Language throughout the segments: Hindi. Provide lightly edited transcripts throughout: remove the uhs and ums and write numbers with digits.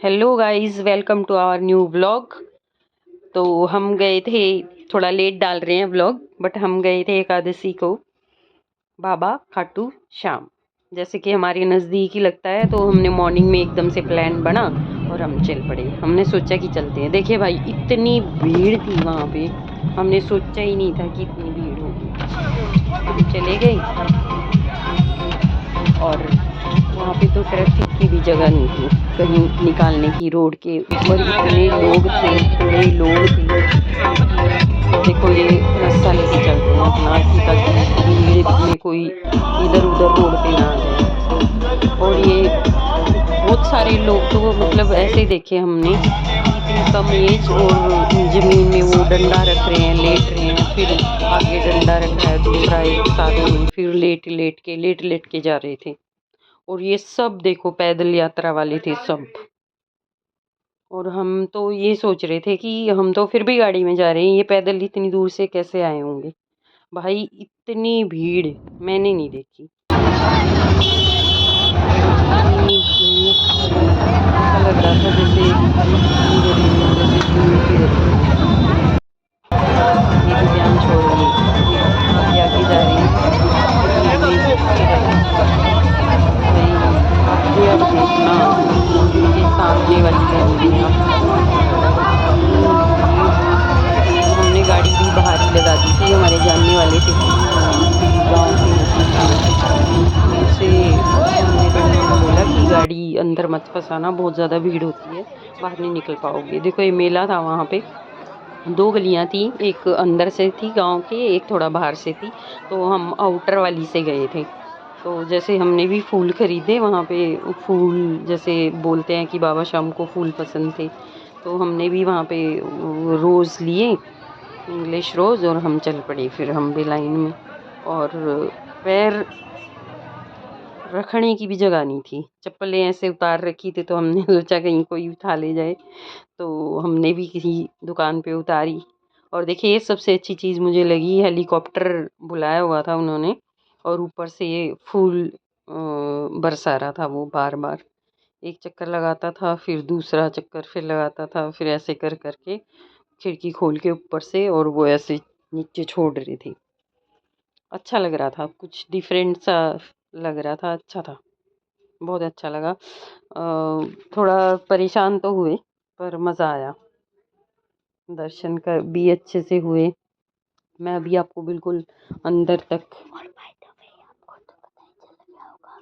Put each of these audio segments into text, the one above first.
Hello guys, welcome to our new vlog. तो हम गए थे, थोड़ा लेट डाल रहे हैं व्लॉग, बट हम गए थे एकादशी को बाबा खाटू श्याम। जैसे कि हमारे नज़दीक ही लगता है, तो हमने मॉर्निंग में एकदम से प्लान बना और हम चल पड़े। हमने सोचा कि चलते हैं। देखिए भाई, इतनी भीड़ थी वहाँ पे, हमने सोचा ही नहीं था कि इतनी भीड़ होगी। हम चले गए और वहाँ पे तो ट्रैफिक की भी जगह नहीं थी कहीं निकालने की। रोड के ऊपर इतने लोग थे, इतने लोग थे। देखो, ये रास्ता लेके चलते हैं अपना, कि ताकि भीड़ में कोई इधर उधर रोड पे ना आ जाए। और ये बहुत सारे लोग तो मतलब ऐसे देखे हमने, इतनी कम एज और जमीन में वो डंडा रख रहे हैं, लेट रहे हैं, फिर आगे डंडा रखा है दूसरा एक साधु में, फिर लेट लेट के जा रहे थे। और ये सब देखो पैदल यात्रा वाले थे सब। और हम तो ये सोच रहे थे कि हम तो फिर भी गाड़ी में जा रहे हैं, ये पैदल इतनी दूर से कैसे आए होंगे। भाई इतनी भीड़ मैंने नहीं देखी। इतनी भीड़, ऐसा लग रहा था जैसे जैसे भीड़ की गली। ये तो ध्यान छोड़िए, ये आगे आगे जा रहे हैं, भाई आगे अब देखना, ये सामने वाली गली में हमने गाड़ी भी बाहर ही लगा दी थी। हमारे जानने वाले थे गाँव के नजदीक, उनसे हमने दोनों ने बोला कि गाड़ी अंदर मत फंसाना, बहुत ज़्यादा भीड़ होती है, बाहर नहीं निकल पाओगे। देखो ये मेला था, वहाँ पे दो गलियाँ थी, एक अंदर से थी गांव के, एक थोड़ा बाहर से थी। तो हम आउटर वाली से गए थे। तो जैसे हमने भी फूल खरीदे वहाँ पे, फूल जैसे बोलते हैं कि बाबा शाम को फूल पसंद थे, तो हमने भी वहाँ पे रोज़ लिए, इंग्लिश रोज़, और हम चल पड़े फिर हम भी लाइन में। और पैर रखने की भी जगह नहीं थी, चप्पलें ऐसे उतार रखी थी, तो हमने सोचा कहीं कोई उठा ले जाए, तो हमने भी किसी दुकान पे उतारी। और देखिए, ये सबसे अच्छी चीज़ मुझे लगी, हेलीकॉप्टर बुलाया हुआ था उन्होंने, और ऊपर से ये फूल बरसा रहा था वो बार बार। एक चक्कर लगाता था, फिर दूसरा चक्कर फिर लगाता था, फिर ऐसे कर करके खिड़की खोल के ऊपर से, और वो ऐसे नीचे छोड़ रही थी। अच्छा लग रहा था, कुछ डिफरेंट सा लग रहा था, अच्छा था, बहुत अच्छा लगा। थोड़ा परेशान तो हुए, पर मज़ा आया, दर्शन कर भी अच्छे से हुए। मैं अभी आपको बिल्कुल अंदर तक, और बाय द वे आपको तो पता ही चल गया होगा,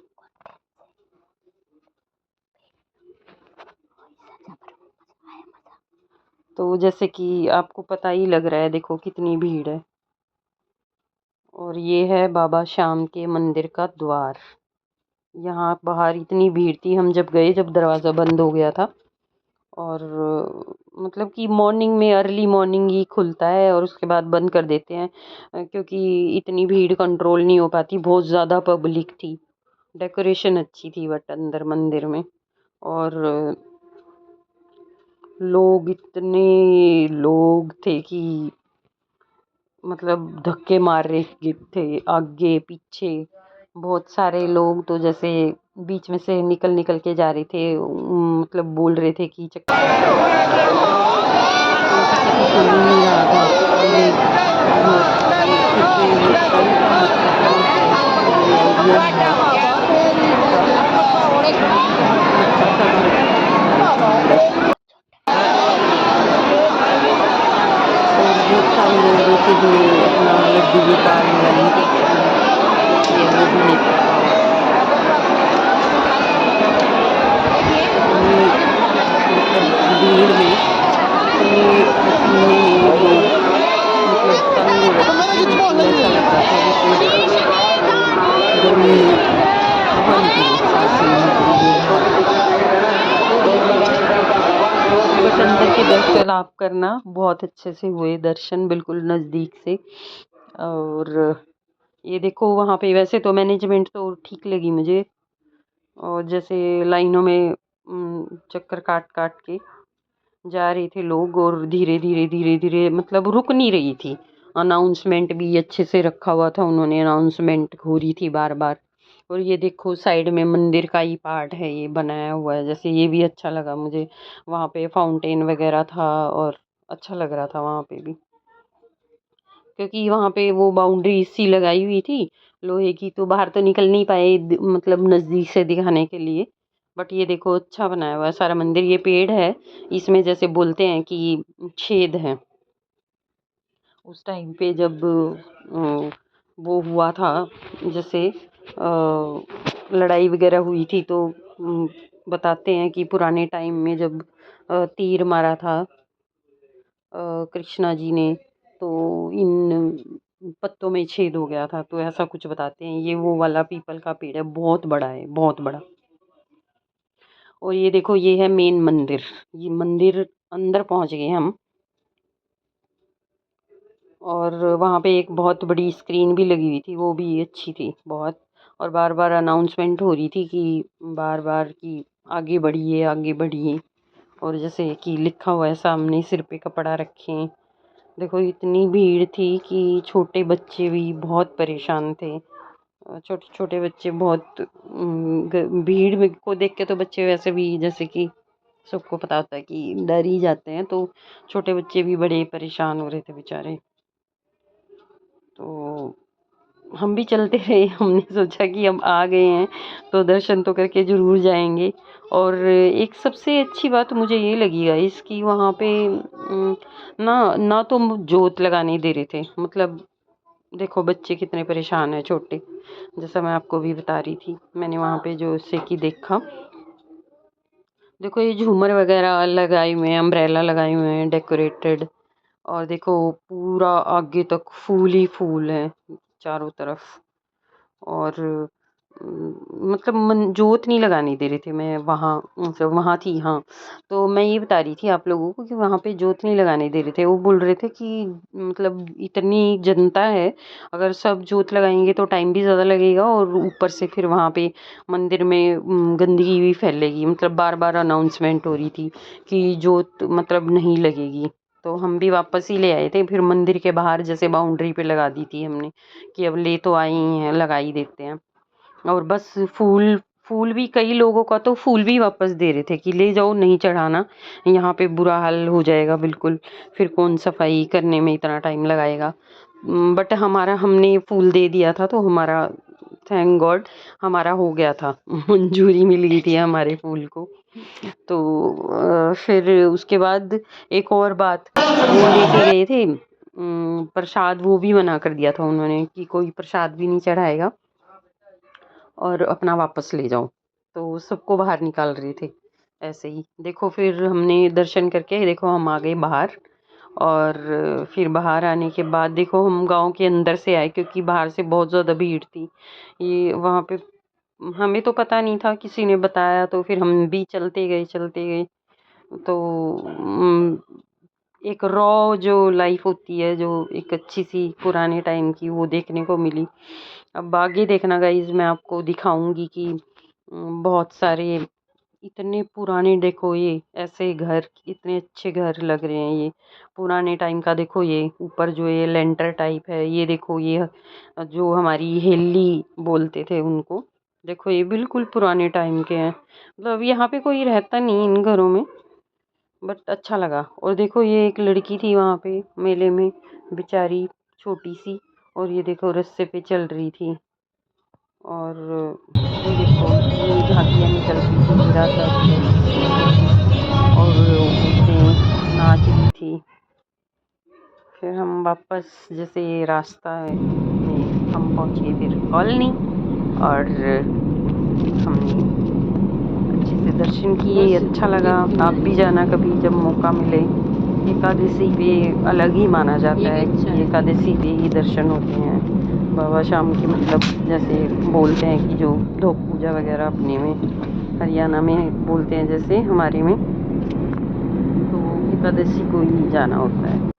तो जैसे कि आपको पता ही लग रहा है, देखो कितनी भीड़ है। और ये है बाबा श्याम के मंदिर का द्वार। यहाँ बाहर इतनी भीड़ थी, हम जब गए, जब दरवाज़ा बंद हो गया था। और मतलब कि मॉर्निंग में, अर्ली मॉर्निंग ही खुलता है और उसके बाद बंद कर देते हैं, क्योंकि इतनी भीड़ कंट्रोल नहीं हो पाती, बहुत ज़्यादा पब्लिक थी। डेकोरेशन अच्छी थी बट अंदर मंदिर में, और लोग इतने लोग थे कि मतलब धक्के मार रहे थे आगे पीछे। बहुत सारे लोग तो जैसे बीच में से निकल निकल के जा रहे थे, मतलब बोल रहे थे कि किसी सुन ही नहीं रहा था। हमने फिर से वो कल का और बहुत सारे लोग जैसे जो अपना लड्डू गोपाल वाली ये वो भी नहीं कर पाए। इतनी मतलब भीड़ में, इतने पसीने में लोग मतलब तंग हो रखे थे, बिल्कुल ऐसा लग रहा था जैसे गर्मी में हवा निकली, सांस लेने के लिए। बट अंदर के दर्शन आप करना, बहुत अच्छे से हुए दर्शन, बिल्कुल नज़दीक से। और ये देखो वहाँ पे वैसे तो मैनेजमेंट तो ठीक लगी मुझे, और जैसे लाइनों में चक्कर काट काट के जा रहे थे लोग, और धीरे धीरे धीरे धीरे मतलब रुक नहीं रही थी। अनाउंसमेंट भी अच्छे से रखा हुआ था उन्होंने, अनाउंसमेंट हो रही थी बार बार, और ये देखो साइड में मंदिर का ही पार्ट है ये बनाया हुआ है, जैसे ये भी अच्छा लगा मुझे। वहाँ पे फाउंटेन वगैरह था और अच्छा लग रहा था वहाँ पे भी, क्योंकि वहाँ पे वो बाउंड्री सी लगाई हुई थी लोहे की, तो बाहर तो निकल नहीं पाए मतलब नज़दीक से दिखाने के लिए। बट ये देखो अच्छा बनाया हुआ है सारा मंदिर। ये पेड़ है, इसमें जैसे बोलते हैं कि छेद है। उस टाइम पे जब वो हुआ था, जैसे लड़ाई वगैरह हुई थी, तो बताते हैं कि पुराने टाइम में जब तीर मारा था कृष्णा जी ने, तो इन पत्तों में छेद हो गया था, तो ऐसा कुछ बताते हैं। ये वो वाला पीपल का पेड़ है, बहुत बड़ा है, बहुत बड़ा। और ये देखो ये है मेन मंदिर। ये मंदिर अंदर पहुंच गए हम, और वहाँ पे एक बहुत बड़ी स्क्रीन भी लगी हुई थी, वो भी अच्छी थी बहुत। और बार बार अनाउंसमेंट हो रही थी कि बार बार कि आगे बढ़िए आगे बढ़िए। और जैसे कि लिखा हुआ है सामने, सिर पे कपड़ा रखें। देखो इतनी भीड़ थी कि छोटे बच्चे भी बहुत परेशान थे। छोटे छोटे बच्चे बहुत भीड़ में को देख के तो बच्चे वैसे भी, जैसे कि सबको पता होता है कि डर ही जाते हैं, तो छोटे बच्चे भी बड़े परेशान हो रहे थे बेचारे। तो हम भी चलते रहे, हमने सोचा कि हम आ गए हैं तो दर्शन तो करके ज़रूर जाएंगे। और एक सबसे अच्छी बात मुझे ये लगी गाइस कि वहाँ पे ना ना तो जोत लगाने दे रहे थे, मतलब देखो बच्चे कितने परेशान हैं छोटे, जैसा मैं आपको भी बता रही थी। मैंने वहाँ पे जो से कि देखा, देखो ये झूमर वगैरह लगाए हुए हैं, अम्ब्रेला लगाए हुए हैं डेकोरेटेड। और देखो पूरा आगे तक फूल ही फूल है चारों तरफ। और मतलब जोत नहीं लगाने दे रहे थे। मैं वहाँ मतलब वहाँ थी, हाँ। तो मैं ये बता रही थी आप लोगों को कि वहाँ पे जोत नहीं लगाने दे रहे थे। वो बोल रहे थे कि मतलब इतनी जनता है, अगर सब जोत लगाएंगे तो टाइम भी ज़्यादा लगेगा, और ऊपर से फिर वहाँ पे मंदिर में गंदगी भी फैलेगी। मतलब बार बार अनाउंसमेंट हो रही थी कि जोत मतलब नहीं लगेगी। तो हम भी वापस ही ले आए थे, फिर मंदिर के बाहर जैसे बाउंड्री पे लगा दी थी हमने कि अब ले तो आई ही हैं, लगा ही देते हैं। और बस फूल फूल भी कई लोगों का तो फूल भी वापस दे रहे थे कि ले जाओ, नहीं चढ़ाना, यहाँ पे बुरा हाल हो जाएगा बिल्कुल, फिर कौन सफाई करने में इतना टाइम लगाएगा। बट हमारा हमने फूल दे दिया था, तो हमारा थैंक गॉड हमारा हो गया था, मंजूरी मिल गई थी हमारे फूल को। तो फिर उसके बाद एक और बात, वो लेके गए थे प्रसाद, वो भी मना कर दिया था उन्होंने कि कोई प्रसाद भी नहीं चढ़ाएगा और अपना वापस ले जाओ। तो सबको बाहर निकाल रहे थे ऐसे ही। देखो फिर हमने दर्शन करके देखो हम आ गए बाहर। और फिर बाहर आने के बाद देखो हम गांव के अंदर से आए, क्योंकि बाहर से बहुत ज़्यादा भीड़ थी। ये वहाँ पे हमें तो पता नहीं था, किसी ने बताया, तो फिर हम भी चलते गए चलते गए। तो एक रॉ जो लाइफ होती है, जो एक अच्छी सी पुराने टाइम की, वो देखने को मिली। अब आगे देखना गाइज, मैं आपको दिखाऊंगी कि बहुत सारे इतने पुराने, देखो ये ऐसे घर, इतने अच्छे घर लग रहे हैं ये पुराने टाइम का। देखो ये ऊपर जो ये लेंटर टाइप है, ये देखो ये जो हमारी हेली बोलते थे उनको, देखो ये बिल्कुल पुराने टाइम के हैं। मतलब यहाँ पे कोई रहता नहीं इन घरों में, बट अच्छा लगा। और देखो ये एक लड़की थी वहाँ पे मेले में, बेचारी छोटी सी, और ये देखो रस्से पे चल रही थी। और ये देखो ये झांकियाँ निकल रही थी, विरासत, और औरतें नाच रही थी। फिर हम वापस जैसे ये रास्ता है में हम पहुँचे फिर कॉलोनी, और हमने अच्छे से दर्शन किए, अच्छा लगा। आप भी जाना कभी जब मौका मिले। एकादशी पे अलग ही माना जाता है कि एकादशी पे ही दर्शन होते हैं बाबा शाम की। मतलब जैसे बोलते हैं कि जो धोक पूजा वगैरह अपने में हरियाणा में बोलते हैं, जैसे हमारे में, तो एकादशी को ही जाना होता है।